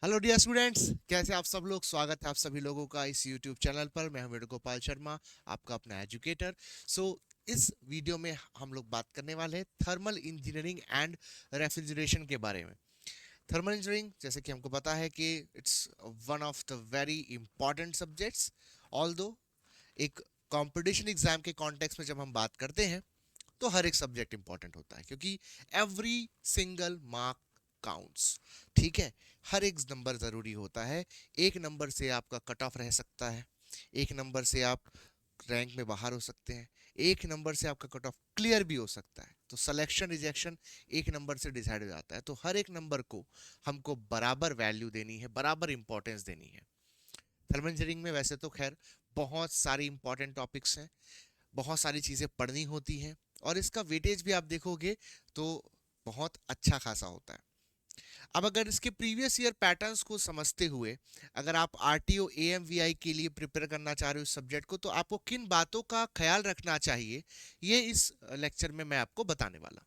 Hello dear students, कैसे आप सब लोग। स्वागत है आप सभी लोगों का इस यूट्यूब चैनल पर। मैं हूं वेणुगोपाल शर्मा, आपका अपना एजुकेटर। सो इस वीडियो में हम लोग बात करने वाले हैं थर्मल इंजीनियरिंग एंड रेफ्रिजरेशन के बारे में। थर्मल इंजीनियरिंग, जैसे कि हमको पता है कि it's one of the very important subjects. Although एक कंपटीशन एग्जाम के कॉन्टेक्स्ट में जब हम बात करते हैं तो हर एक सब्जेक्ट इंपॉर्टेंट होता है, क्योंकि एवरी सिंगल मार्क काउंट्स। ठीक है, हर एक नंबर ज़रूरी होता है। एक नंबर से आपका कट ऑफ रह सकता है, एक नंबर से आप रैंक में बाहर हो सकते हैं, एक नंबर से आपका कट ऑफ क्लियर भी हो सकता है। तो सिलेक्शन रिजेक्शन एक नंबर से डिसाइड हो जाता है। तो हर एक नंबर को हमको बराबर वैल्यू देनी है, बराबर इंपॉर्टेंस देनी है। थर्मल इंजीनियरिंग में वैसे तो खैर बहुत सारी इंपॉर्टेंट टॉपिक्स हैं, बहुत सारी चीज़ें पढ़नी होती हैं, और इसका वेटेज भी आप देखोगे तो बहुत अच्छा खासा होता है। अब अगर इसके प्रीवियस ईयर पैटर्न्स को समझते हुए अगर आप आरटीओ एएमवीआई के लिए प्रिपेयर करना चाह रहे हो इस सब्जेक्ट को, तो आपको किन बातों का ख्याल रखना चाहिए, ये इस लेक्चर में मैं आपको बताने वाला।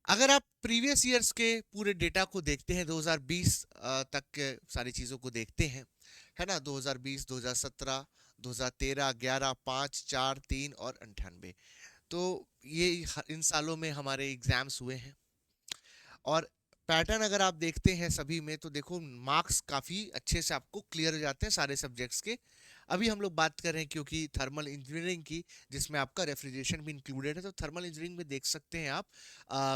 अगर आप प्रीवियस ईयर्स के पूरे डेटा को देखते हैं, 2020 तक के सारी चीज़ों को देखते हैं, है ना, 2020, 2017, 2013, 11, 5, 4, 3 और 98, तो ये इन सालों में हमारे एग्जाम्स हुए हैं। और पैटर्न अगर आप देखते हैं सभी में, तो देखो मार्क्स काफ़ी अच्छे से आपको क्लियर हो जाते हैं सारे सब्जेक्ट्स के। अभी हम लोग बात कर रहे हैं क्योंकि थर्मल इंजीनियरिंग की, जिसमें आपका रेफ्रिजरेशन भी इंक्लूडेड है। तो थर्मल इंजीनियरिंग में देख सकते हैं आप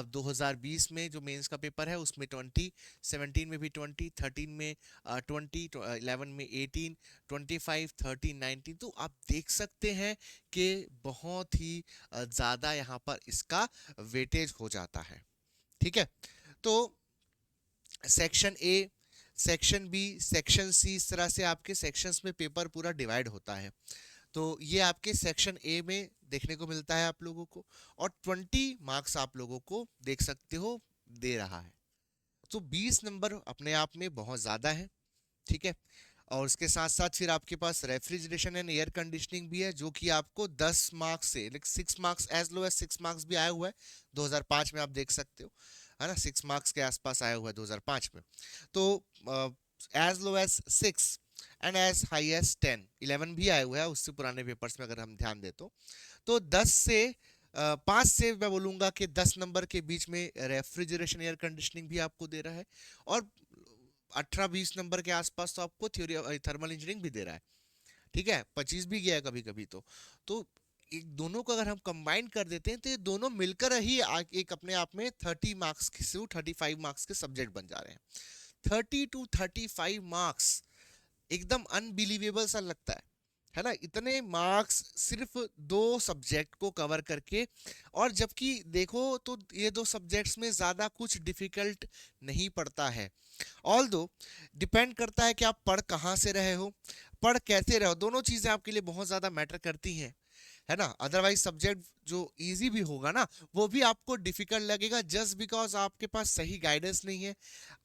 2020 में जो मेंस का पेपर है उसमें 20, 17 में भी 20, 13 में 20, 11 में 18, 25, 13, 19। तो आप देख सकते हैं कि बहुत ही ज़्यादा यहाँ पर इसका वेटेज हो जाता है। ठीक है, तो section A, section B, section C, इस तरह से आपके सेक्शंस में पेपर पूरा डिवाइड होता है। तो ये आपके सेक्शन ए में देखने को मिलता है आप लोगों को, और 20 मार्क्स आप लोगों को देख सकते हो दे रहा है। तो 20 नंबर अपने आप में बहुत ज़्यादा है। ठीक है, और उसके साथ साथ फिर आपके पास रेफ्रिजरेशन एंड एयर कंडीशनिंग भी है, जो कि आपको 10 मार्क्स से 6 marks, as low as 6 marks भी आया हुआ है 2005 में, आप देख सकते हो, है ना, 6 मार्क्स के आसपास आया हुआ है 2005 में। तो as low as 6 and as high as 10, 11 भी आया हुआ है उससे पुराने पेपर्स में अगर हम ध्यान दें तो 10 से 5 से मैं बोलूंगा कि 10 नंबर के बीच में रेफ्रिजरेशन एयर कंडीशनिंग भी आपको दे रहा है, और 18-20 नंबर के आसपास तो आपको थ्योरी थर्मल इंजीनियरिंग भी दे रहा है। ठीक है, 25 भी गया है कभी कभी तो एक दोनों को अगर हम कंबाइन कर देते हैं तो ये दोनों मिलकर ही एक अपने आप में 30 मार्क्स से 35 मार्क्स के सब्जेक्ट बन जा रहे हैं। 30 to 35 मार्क्स एकदम अनबिलीवेबल सा लगता है ना, इतने मार्क्स सिर्फ दो सब्जेक्ट को कवर करके। और जबकि देखो तो ये दो सब्जेक्ट्स में ज़्यादा कुछ डिफिकल्ट नहीं पड़ता है। ऑल दो डिपेंड करता है कि आप पढ़ कहाँ से रहे हो, पढ़ कैसे रहे हो, दोनों चीज़ें आपके लिए बहुत ज़्यादा मैटर करती हैं, है ना। अदरवाइज सब्जेक्ट जो इजी भी होगा ना, वो भी आपको डिफिकल्ट लगेगा, जस्ट बिकॉज आपके पास सही गाइडेंस नहीं है।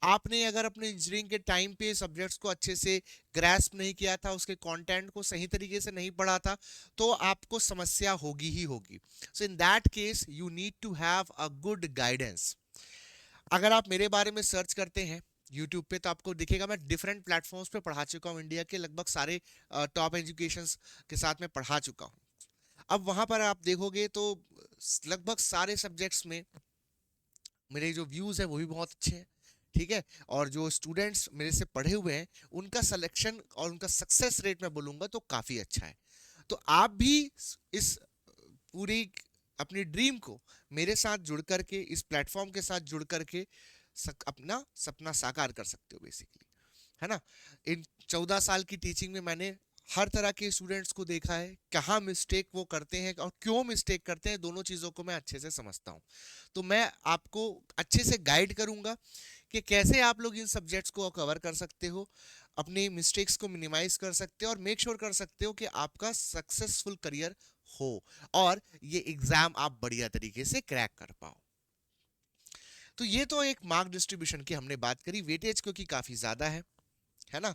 आपने अगर अपने इंजीनियरिंग के टाइम पे सब्जेक्ट्स को अच्छे से ग्रैस्प नहीं किया था, उसके कंटेंट को सही तरीके से नहीं पढ़ा था, तो आपको समस्या होगी ही होगी। So in that case you need to have a good guidance. अगर आप मेरे बारे में सर्च करते हैं यूट्यूब पे, तो आपको दिखेगा मैं डिफरेंट प्लेटफॉर्म्स पे पढ़ा चुका हूँ, इंडिया के लगभग सारे टॉप एजुकेशन के साथ में पढ़ा चुका हूँ। अब वहां पर आप देखोगे तो लगभग सारे सब्जेक्ट्स में मेरे जो व्यूज़ हैं वो भी बहुत अच्छे हैं। ठीक है, और जो स्टूडेंट्स मेरे से पढ़े हुए हैं उनका सिलेक्शन और उनका सक्सेस रेट मैं बोलूँगा तो काफ़ी अच्छा है। तो आप भी इस पूरी अपनी ड्रीम को मेरे साथ जुड़ करके, इस प्लेटफॉर्म के साथ जुड़ करके अपना सपना साकार कर सकते हो बेसिकली, है ना। इन 14 साल की टीचिंग में मैंने हर तरह के स्टूडेंट्स को देखा है, कहाँ मिस्टेक वो करते हैं और क्यों मिस्टेक करते हैं, दोनों चीज़ों को मैं अच्छे से समझता हूँ। तो मैं आपको अच्छे से गाइड करूँगा कि कैसे आप लोग इन सब्जेक्ट्स को कवर कर सकते हो, अपनी मिस्टेक्स को मिनिमाइज कर सकते हो, और मेक श्योर कर सकते हो कि आपका सक्सेसफुल करियर हो, और ये एग्ज़ाम आप बढ़िया तरीके से क्रैक कर पाओ। तो ये तो एक मार्क डिस्ट्रीब्यूशन की हमने बात करी, वेटेज क्योंकि काफ़ी ज़्यादा है ना।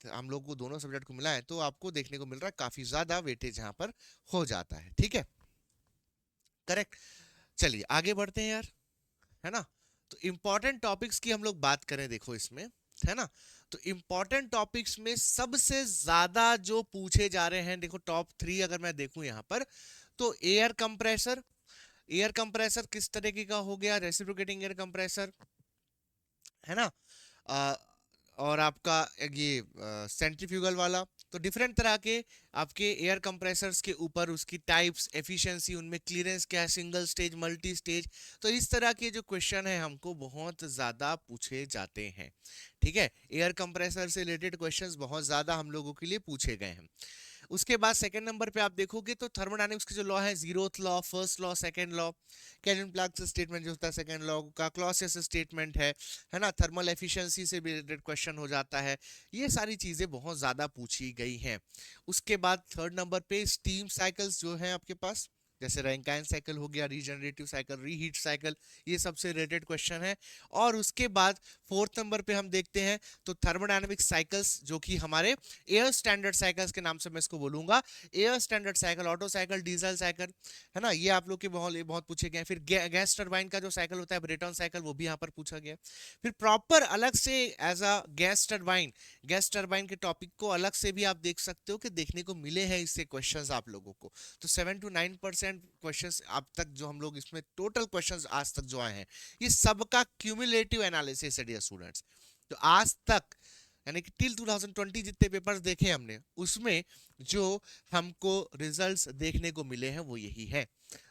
हम लोग को दोनों सब्जेक्ट को मिला है तो आपको देखने को मिल रहा है काफी ज्यादा वेटेज यहाँ पर हो जाता है। ठीक है, करेक्ट। चलिए आगे बढ़ते हैं यार, है ना। तो इंपॉर्टेंट टॉपिक्स की हम लोग बात करें, देखो इसमें, है ना, तो इंपॉर्टेंट टॉपिक्स में सबसे ज्यादा जो पूछे जा रहे हैं, देखो टॉप 3 अगर मैं देखूं यहां पर, तो एयर कंप्रेसर। एयर कंप्रेसर किस तरीके का हो गया, रेसिप्रोकेटिंग एयर कंप्रेसर, है ना, आ, और आपका ये सेंट्रीफ्यूगल वाला। तो डिफरेंट तरह के आपके एयर कंप्रेसर्स के ऊपर उसकी टाइप्स, एफिशिएंसी, उनमें क्लियरेंस क्या है, सिंगल स्टेज, मल्टी स्टेज, तो इस तरह के जो क्वेश्चन है हमको बहुत ज्यादा पूछे जाते हैं। ठीक है, एयर कंप्रेसर से रिलेटेड क्वेश्चंस बहुत ज्यादा हम लोगों के लिए पूछे गए हैं। उसके बाद सेकंड नंबर पे आप देखोगे तो थर्मोडायनेमिक्स के जो लॉ है, zeroth law, first law, second law, Kelvin Planck statement जो होता है सेकंड लॉ का, क्लॉसियस स्टेटमेंट है ना, थर्मल एफिशिएंसी से भी रिलेटेड क्वेश्चन हो जाता है। ये सारी चीजें बहुत ज्यादा पूछी गई हैं। उसके बाद थर्ड नंबर पे स्टीम साइकिल्स जो है आपके पास, जैसे रैंकाइन साइकिल हो गया, रीजनरेटिव साइकिल, रीहीट साइकिल, ये सबसे रिलेटेड क्वेश्चन है। और उसके बाद फोर्थ नंबर पे हम देखते हैं तो थर्मोडायनेमिक साइकिल्स, जो कि हमारे एयर स्टैंडर्ड साइकिल्स के नाम से मैं इसको बोलूंगा, air standard cycle, auto cycle, diesel cycle, है ना, ये आप लोग के बहुत पूछे गए। फिर गैस टरबाइन का जो साइकिल होता है, ब्रेटन साइकिल, वो भी यहाँ पर पूछा गया। फिर प्रॉपर अलग से एज अ गैस टरबाइन के टॉपिक को अलग से भी आप देख सकते हो कि देखने को मिले हैं इससे क्वेश्चंस आप लोगों को। तो 7 to 9% क्वेश्चंस अब तक जो हम लोग इसमें टोटल क्वेश्चंस आज तक जो आए हैं, ये सबका क्यूमुलेटिव एनालिसिस है डियर स्टूडेंट्स। तो आज तक यानी कि टिल 2020 जितने पेपर्स देखे हमने, उसमें जो हमको रिजल्ट्स देखने को मिले हैं वो यही है।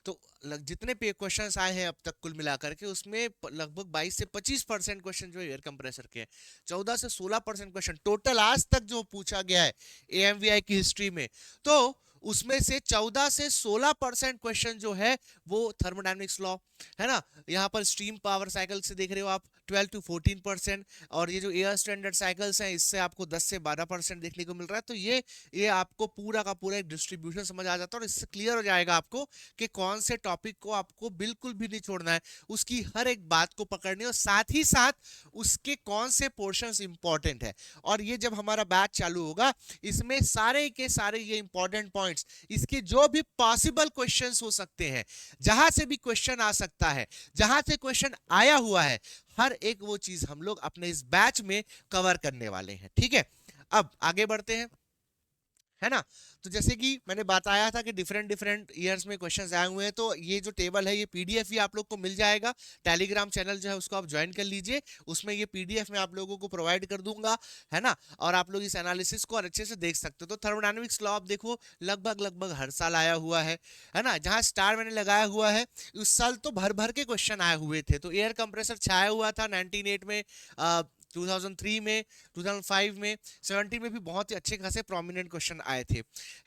तो जितने पे क्वेश्चंस आए हैं अब तक कुल मिलाकर के, उसमें लगभग 22 से 25% क्वेश्चन जो है एयर कंप्रेसर के हैं। 14 से 16% क्वेश्चन टोटल आज तक जो पूछा गया है एएमवीआई की हिस्ट्री में, तो उसमें से 14 से 16% क्वेश्चन जो है वो थर्मोडायनेमिक्स लॉ, है ना, यहाँ पर स्ट्रीम पावर साइकिल से देख रहे हो आप 12 to 14%, और ये जो एयर स्टैंडर्ड साइकिल्स हैं इससे आपको 10 से 12% देखने को मिल रहा है। तो ये आपको पूरा का पूरा एक डिस्ट्रीब्यूशन समझ आ जाता है, और इससे क्लियर हो जाएगा आपको कि कौन से टॉपिक को आपको बिल्कुल भी नहीं छोड़ना है, उसकी हर एक बात को पकड़नी, और साथ ही साथ उसके कौन से पोर्शंस इंपॉर्टेंट है। और ये जब हमारा बैच चालू होगा, इसमें सारे के सारे ये इंपॉर्टेंट पॉइंट्स, इसके जो भी पॉसिबल क्वेश्चंस हो सकते हैं, जहां से भी क्वेश्चन आ सकता है, जहां से क्वेश्चन आया हुआ है, हर एक वो चीज हम लोग अपने इस बैच में कवर करने वाले हैं। ठीक है, अब आगे बढ़ते हैं, है ना। तो जैसे कि मैंने बताया था कि डिफरेंट डिफरेंट ईयर्स में क्वेश्चंस आए हुए हैं, तो ये जो टेबल है, ये पीडीएफ भी आप लोग को मिल जाएगा। टेलीग्राम चैनल जो है उसको आप ज्वाइन कर लीजिए, उसमें ये पीडीएफ में आप लोगों को प्रोवाइड कर दूंगा, है ना, और आप लोग इस एनालिसिस को और अच्छे से देख सकते हो। तो थर्मोडायनेमिक्स लॉ आप देखो लगभग लगभग हर साल आया हुआ है ना, जहां स्टार मैंने लगाया हुआ है उस साल तो भर भर के क्वेश्चन आए हुए थे। तो एयर कंप्रेसर छाया हुआ था 1908 में, 2003 में, 2005 में, 17 में भी बहुत ही अच्छे खासे प्रोमिनेंट क्वेश्चन आए थे,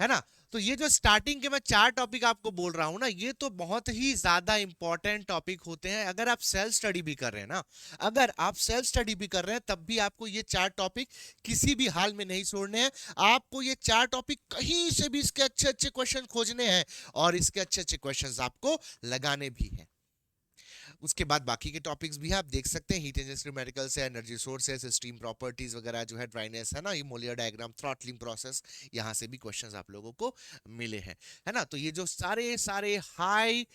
है ना। तो ये जो स्टार्टिंग के मैं 4 टॉपिक आपको बोल रहा हूं ना, ये तो बहुत ही ज्यादा इंपॉर्टेंट टॉपिक होते हैं। अगर आप सेल्फ स्टडी भी कर रहे हैं ना, अगर आप सेल्फ स्टडी भी कर रहे हैं, तब भी आपको ये 4 टॉपिक किसी भी हाल में नहीं छोड़ने हैं। आपको ये 4 टॉपिक कहीं से भी इसके अच्छे अच्छे क्वेश्चन खोजने हैं, और इसके अच्छे अच्छे क्वेश्चन आपको लगाने भी हैं। उसके बाद बाकी के टॉपिक्स भी आप देख सकते हैं, हीट इंजन न्यूमेरिकल्स है, एनर्जी सोर्सेस, स्टीम प्रॉपर्टीज वगैरह जो है, ड्राइनेस है ना, ये मोलियर डायग्राम, थ्रॉटलिंग प्रोसेस, यहाँ से भी क्वेश्चंस आप लोगों को मिले हैं, है ना। तो ये जो सारे सारे हाई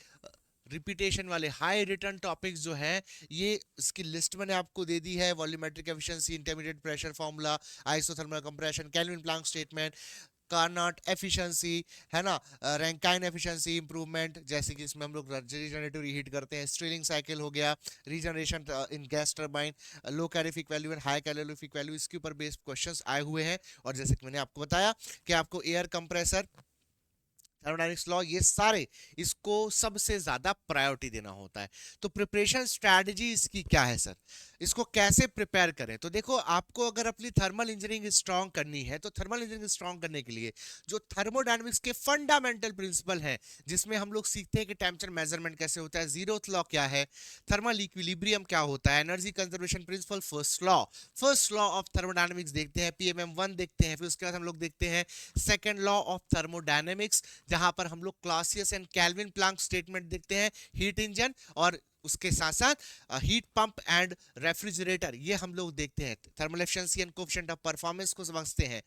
रिपीटेशन वाले हाई रिटर्न टॉपिक्स जो है, ये इसकी लिस्ट मैंने आपको दे दी है। Volumetric efficiency, intermediate pressure formula, isothermal compression, Kelvin Planck statement, Carnot efficiency, है ना, रैंकाइन एफिशिएंसी इंप्रूवमेंट, जैसे कि इसमें हम लोग रीजनरेटिव रीहीट करते हैं, स्ट्रेलिंग साइकिल हो गया, regeneration in gas turbine, low calorific value and high calorific value, इसके ऊपर बेस्ड क्वेश्चंस आए हुए हैं। और जैसे कि मैंने आपको बताया कि आपको एयर कंप्रेसर, थर्मोडायनेमिक्स लॉ, ये सारे इसको सबसे ज्यादा प्रायोरिटी देना होता है। तो प्रिपरेशन स्ट्रैटेजी इसकी क्या है सर, इसको कैसे प्रिपेयर करें? तो देखो, आपको अगर अपनी थर्मल इंजीनियरिंग स्ट्रांग करनी है, तो थर्मल इंजीनियरिंग स्ट्रांग करने के लिए जो थर्मोडायनेमिक्स के फंडामेंटल प्रिंसिपल हैं, जिसमें हम लोग सीखते हैं कि टेम्परेचर मेजरमेंट कैसे होता है, जीरोथ लॉ क्या है, थर्मल इक्विलिब्रियम क्या होता है, energy conservation principle, first law of thermodynamics देखते हैं, पीएमएम 1 देखते हैं, फिर उसके बाद हम लोग देखते हैं सेकेंड लॉ ऑफ थर्मोडायनेमिक्स, जहां पर हम लोग Clausius and Kelvin Planck statement देखते हैं, हीट इंजन, और उसके साथ साथ हीट पंप एंड रेफ्रिजरेटर, ये हम लोग देखते हैं, thermal efficiency and coefficient of performance को समझते हैं।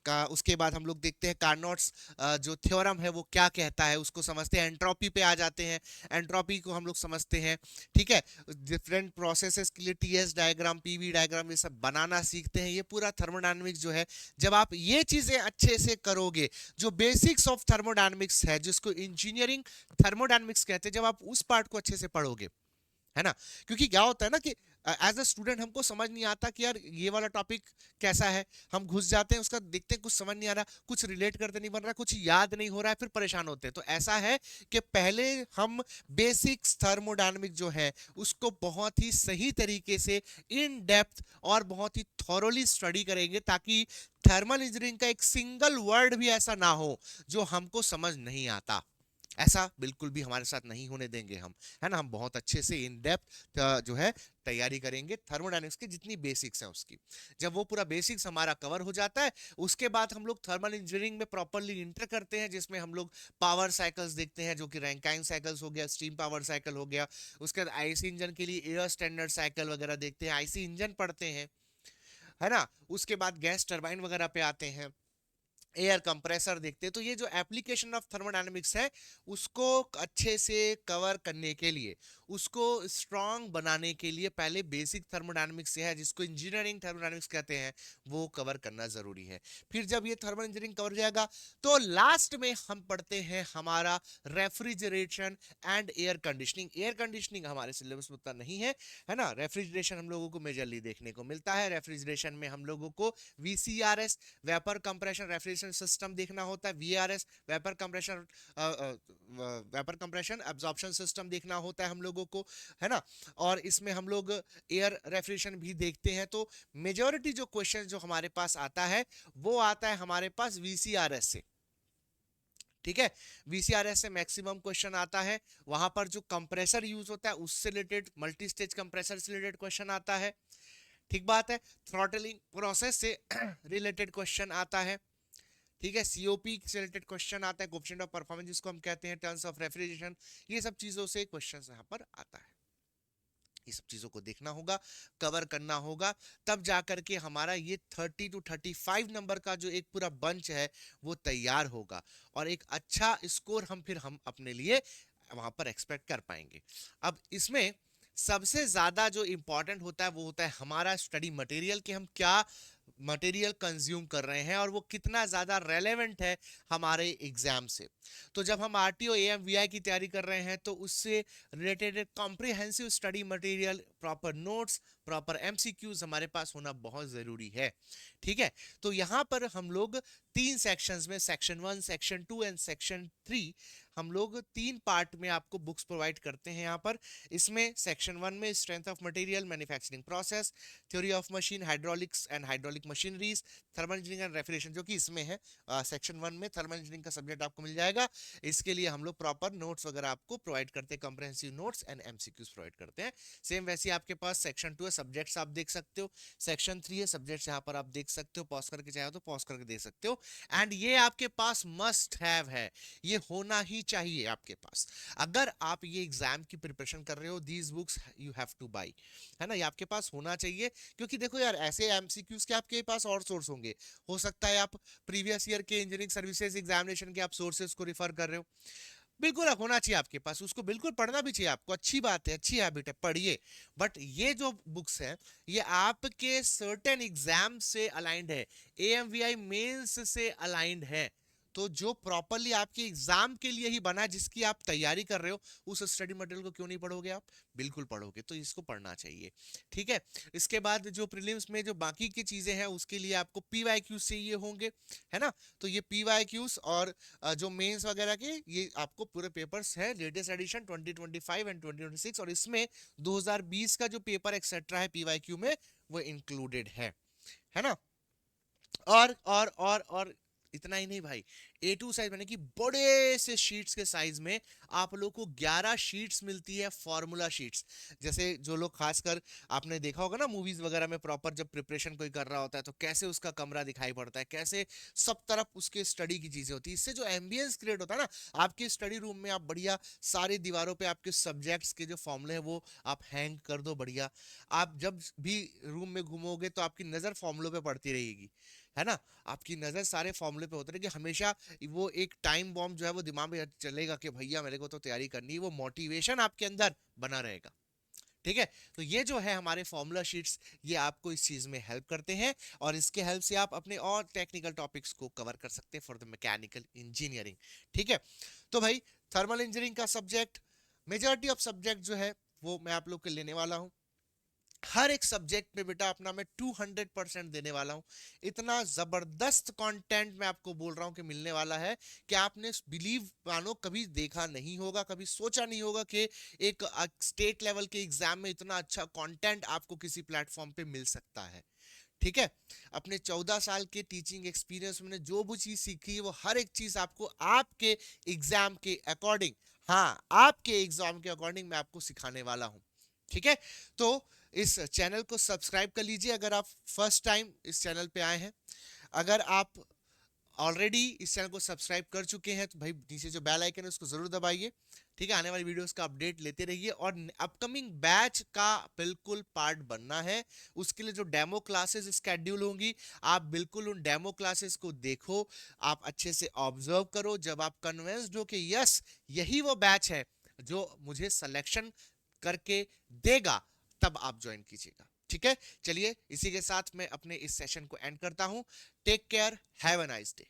का उसके बाद हम लोग देखते हैं कार्नोट्स जो थ्योरम है वो क्या कहता है, उसको समझते हैं। एंट्रोपी पे आ जाते हैं, एंट्रोपी को हम लोग समझते हैं। ठीक है, डिफरेंट प्रोसेसेस के लिए टीएस डायग्राम, पीवी डायग्राम, ये सब बनाना सीखते हैं। ये पूरा थर्मोडायनामिक्स जो है, जब आप ये चीजें अच्छे से करोगे, जो बेसिक्स ऑफ थर्मोडायनामिक्स है, जिसको इंजीनियरिंग थर्मोडायनामिक्स कहते हैं, जब आप उस पार्ट को अच्छे से पढ़ोगे, है ना। क्योंकि क्या होता है ना कि एज अ स्टूडेंट हमको समझ नहीं आता कि यार ये वाला टॉपिक कैसा है, हम घुस जाते हैं उसका, देखते हैं कुछ समझ नहीं आ रहा, कुछ रिलेट करते नहीं बन रहा, कुछ याद नहीं हो रहा है, फिर परेशान होते हैं। तो ऐसा है कि पहले हम बेसिक्स थर्मोडायनामिक जो है उसको बहुत ही सही तरीके से इन डेप्थ और बहुत ही थॉरोली स्टडी करेंगे, ताकि थर्मल इंजीनियरिंग का एक सिंगल वर्ड भी ऐसा ना हो जो हमको समझ नहीं आता। ऐसा बिल्कुल भी हमारे साथ नहीं होने देंगे हम, है ना। हम बहुत अच्छे से इन डेप्थ जो है तैयारी करेंगे थर्मोडायनेमिक्स की, जितनी बेसिक्स हैं उसकी। जब वो पूरा बेसिक्स हमारा कवर हो जाता है, उसके बाद हम लोग थर्मल इंजीनियरिंग में प्रॉपरली इंटर करते हैं, जिसमें हम लोग पावर साइकिल्स देखते हैं, जो कि रैंकाइन साइकिल्स हो गया, स्टीम पावर साइकिल हो गया। उसके बाद आईसी इंजन के लिए एयर स्टैंडर्ड साइकिल वगैरह देखते हैं, आईसी इंजन पढ़ते हैं, है ना। उसके बाद गैस टरबाइन वगैरह पे आते हैं, एयर कंप्रेसर देखते हैं। तो ये जो एप्लीकेशन ऑफ थर्मोडायनेमिक्स है, उसको अच्छे से कवर करने के लिए, उसको स्ट्रांग बनाने के लिए, पहले बेसिक थर्मोडायनेमिक्स है, जिसको इंजीनियरिंग थर्मोडायनेमिक्स कहते हैं, वो कवर करना जरूरी है। फिर जब ये थर्मल इंजीनियरिंग कवर हो जाएगा, तो लास्ट में हम पढ़ते हैं हमारा refrigeration and air conditioning. Air conditioning हमारे सिलेबस में उतना नहीं है ना। रेफ्रिजरेशन हम लोगों को मेजरली देखने को मिलता है। रेफ्रिजरेशन में हम लोगों को VCRS, vapour compression refrigeration system देखना होता है, VRS, vapour compression absorption system देखना होता है हम लोगों को, है ना। और इसमें हम लोग एयर रेफ्रिजरेशन भी देखते हैं। तो मेजॉरिटी जो क्वेश्चन जो हमारे पास आता है, वो आता है हमारे पास वीसीआरएस से। ठीक है, वीसीआरएस से मैक्सिमम क्वेश्चन आता है। वहां पर जो कंप्रेसर यूज होता है उससे रिलेटेड, मल्टी स्टेज कंप्रेसर से रिलेटेड क्वेश्चन आता है। ठीक बात है। थ्रॉटलिंग प्रोसेस से रिलेटेड क्वेश्चन आता है। ठीक है, सीओपी से रिलेटेड क्वेश्चन आता है, कोएफिशिएंट ऑफ परफॉर्मेंस जिसको हम कहते हैं, टर्म्स ऑफ रेफ्रिजरेशन, ये सब चीजों से क्वेश्चन यहाँ पर आता है। ये सब चीजों को देखना होगा, कवर करना होगा, तब जाकर के हमारा ये 30 to 35 नंबर का जो एक पूरा बंच है वो तैयार होगा, और एक अच्छा स्कोर हम अपने लिए वहां पर एक्सपेक्ट कर पाएंगे। अब इसमें सबसे ज्यादा जो इंपॉर्टेंट होता है वो होता है हमारा स्टडी मटेरियल, कि हम क्या मटेरियल कंज्यूम कर रहे हैं और वो कितना ज्यादा रेलेवेंट है हमारे एग्जाम से। तो जब हम आरटीओ एएमवीआई की तैयारी कर रहे हैं, तो उससे related comprehensive study material, proper notes, proper MCQs हमारे पास होना बहुत जरूरी है। ठीक है, तो यहाँ पर हम लोग 3 सेक्शंस में, सेक्शन 1, सेक्शन 2 एंड सेक्शन 3, हम लोग 3 पार्ट में आपको बुक्स प्रोवाइड करते हैं यहाँ पर। इसमें सेक्शन 1 में strength of material, manufacturing process, theory of machine, hydraulics and hydraulic machineries, thermal engineering and refrigeration, जो कि इसमें है। सेक्शन 1 में थर्मल इंजीनियरिंग का सब्जेक्ट आपको मिल जाएगा। इसके लिए हम लोग प्रॉपर नोट्स वगैरह आपको प्रोवाइड करते हैं, comprehensive notes and MCQs provide करते हैं। सेम वैसे ही आपके पास सेक्शन 2 है, सब्जेक्ट्स आप देख सकते हो। सेक्शन 3 है, सब्जेक्ट्स यहाँ पर आप देख सकते हो, पॉज करके चाहे तो पॉज करके देख सकते हो। एंड ये आपके पास मस्ट हैव है, ये होना ही चाहिए आपके पास। अगर आप ये एग्जाम की प्रिपरेशन कर रहे हो, these books you have two by, है ना, ये आपके पास होना चाहिए। क्योंकि देखो यार, ऐसे एमसीक्यूज के आपके पास और सोर्स होंगे। हो सकता है आप प्रीवियस ईयर के इंजीनियरिंग सर्विसेज एग्जामिनेशन के आप सोर्सेज को रिफर कर रहे हो, बिल्कुल होना चाहिए आपके पास, उसको बिल्कुल पढ़ना भी चाहिए आपको। अच्छी बात है, अच्छी हैबिट है, पढ़िए। बट ये जो बुक्स है, ये आपके सर्टेन एग्जाम से अलाइंड है, एएमवीआई मेंस से अलाइंड है। तो जो प्रॉपरली आपके एग्जाम के लिए ही बना, जिसकी आप तैयारी कर रहे हो, उस स्टडी मटेरियल को क्यों नहीं पढ़ोगे आप? बिल्कुल पढ़ोगे, तो इसको पढ़ना चाहिए। ठीक है, इसके बाद जो प्रीलिम्स में जो बाकी की चीजें हैं, उसके लिए आपको पीवाईक्यूज चाहिए होंगे, है ना। तो ये पीवाईक्यूज और जो मेंस वगैरह के, ये आपको पूरे पेपर्स हैं, लेटेस्ट एडिशन 2025 एंड 2026, और इसमें 2020 का जो पेपर एक्सेट्रा है पीवाईक्यू में, वो इंक्लूडेड है ना। और इतना ही नहीं भाई, A2 साइज यानी कि बड़े से शीट्स के साइज में आप लोग को 11 शीट्स मिलती है, फॉर्मूला शीट्स। जैसे जो लोग खासकर आपने देखा होगा ना मूवीज वगैरह में, प्रॉपर जब प्रिपरेशन कोई कर रहा होता है तो कैसे उसका कमरा दिखाई पड़ता है, कैसे सब तरफ उसके स्टडी की चीजें होती है। इससे जो एम्बियंस क्रिएट होता है ना, आपके स्टडी रूम में, आप बढ़िया सारी दीवारों पे आपके सब्जेक्ट्स के जो फॉर्मूले हैं वो आप हैंग कर दो बढ़िया। आप जब भी रूम में घूमोगे तो आपकी नजर फॉर्मूलों पे पड़ती रहेगी, है ना, आपकी नजर सारे फॉर्मूले पे होते रहे कि हमेशा वो एक टाइम बॉम्ब जो है वो दिमाग में चलेगा कि भैया मेरे को तो तैयारी करनी है, वो मोटिवेशन आपके अंदर बना रहेगा। ठीक है, तो ये जो है हमारे फॉर्मूला शीट्स, ये आपको इस चीज में हेल्प करते हैं, और इसके हेल्प से आप अपने और टेक्निकल टॉपिक्स को कवर कर सकते हैं फॉर द मैकेनिकल इंजीनियरिंग। ठीक है, तो भाई थर्मल इंजीनियरिंग का सब्जेक्ट, मेजॉरिटी ऑफ सब्जेक्ट जो है वो मैं आप लोग के लेने वाला हूं। हर एक सब्जेक्ट में बेटा अपना मैं 200% देने वाला हूं। इतना जबरदस्त कंटेंट मैं आपको बोल रहा हूं कि मिलने वाला है कि आपने बिलीव मानो कभी देखा नहीं होगा, कभी सोचा नहीं होगा कि एक स्टेट लेवल के एग्जाम में इतना अच्छा कंटेंट आपको किसी प्लेटफॉर्म पे मिल सकता है। ठीक है, अपने 14 साल के टीचिंग एक्सपीरियंस में जो भी चीज सीखी है वो हर एक चीज आपको आपके एग्जाम के अकॉर्डिंग, हाँ आपके एग्जाम के अकॉर्डिंग मैं आपको सिखाने वाला हूं। ठीक है, तो इस चैनल को सब्सक्राइब कर लीजिए अगर आप फर्स्ट टाइम इस चैनल पे आए हैं। अगर आप ऑलरेडी इस चैनल को सब्सक्राइब कर चुके हैं तो भाई नीचे जो बेल आइकन है उसको जरूर दबाइए। ठीक है, आने वाली वीडियोस का अपडेट लेते रहिए, और अपकमिंग बैच का बिल्कुल पार्ट बनना है। उसके लिए जो डेमो क्लासेस स्केड्यूल होंगी, आप बिल्कुल उन डेमो क्लासेस को देखो, आप अच्छे से ऑब्जर्व करो। जब आप कन्विंस्ड हो कि यस यही वो बैच है जो मुझे सिलेक्शन करके देगा, तब आप ज्वाइन कीजिएगा। ठीक है, चलिए इसी के साथ मैं अपने इस सेशन को एंड करता हूं। Take care, have a nice day.